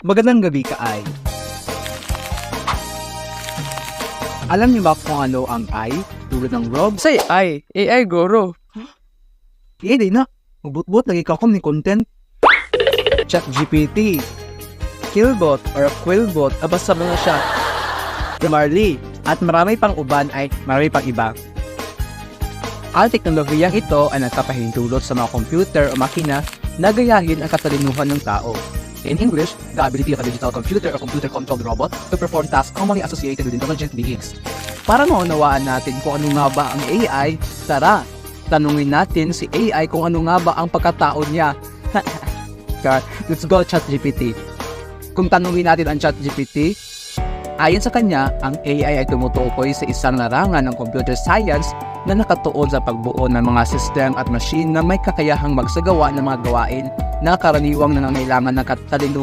Magandang gabi ka ay. Alam niyo ba kung ano ang I? Tulad ng Rob? Say AI guro. Di na. Magbutbut lagi ka ni content. ChatGPT, Killbot or Quillbot, Basta mga siya. Grammarly, at marami pang uban ay marami pang iba. Ang teknolohiyang ito ay nagpapahintulot sa mga computer o makina na gayahin ang katalinuhan ng tao. In English, the ability of a digital computer or computer-controlled robot to perform tasks commonly associated with intelligent beings. Para maunawaan natin kung ano nga ba ang AI, tara, tanungin natin si AI kung ano nga ba ang pagkatao niya. Let's go ChatGPT. Kung tanungin natin ang ChatGPT, ayon sa kanya, ang AI ay tumutukoy sa isang larangan ng computer science na nakatuon sa pagbuo ng mga system at machine na may kakayahang magsagawa ng mga gawain na karaniwang nangangailangan ng katalinuhan